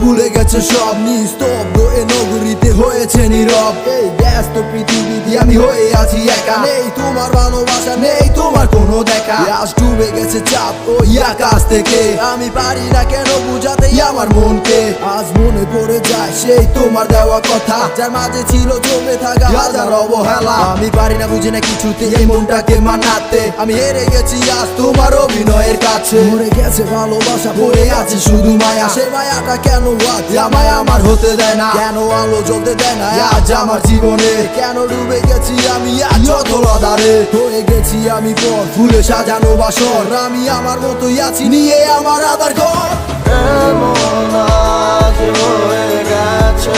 ভুলে গেছে সব, নিস্তব্ধ এ নগরীতে হয়েছে নীরব। এই ব্যস্ত পৃথিবীতে আমি হয়ে আছি একা, নেই তোমার ভালোবাসা, নেই তোমার কোনো দেখা। আজ ডুবে গেছে চাপ ওই আকাশ থেকে, আমি পারি না কেন বুঝাতে আমার মনকে। আজ মনে পড়ে যায় সেই তোমার দেওয়া কথা, যার মাঝে ছিল জমে থাকা হাজার অবহেলা। আমি পারি না, বুঝি না কিছুতে এই মনটাকে মানাতে। আমি হেরে গেছি আজ তোমার অভিনয়ের কাছে। মরে গেছে ভালোবাসা, পড়ে আছে শুধু মায়া। সে মায়াটা কেন আজ আমায় আমার হতে দেয় না? কেন আলো জ্বলতে দেয় না আজ আমার জীবনে? কেন ডুবে গেছি আমি আজ অতলাধারে? হয়ে গেছি আমি পর ফুলে সাজানো বাসর, আমি আমার মতোই আছি নিয়ে আমার আধার ঘর। এমন আজ হয়ে গেছে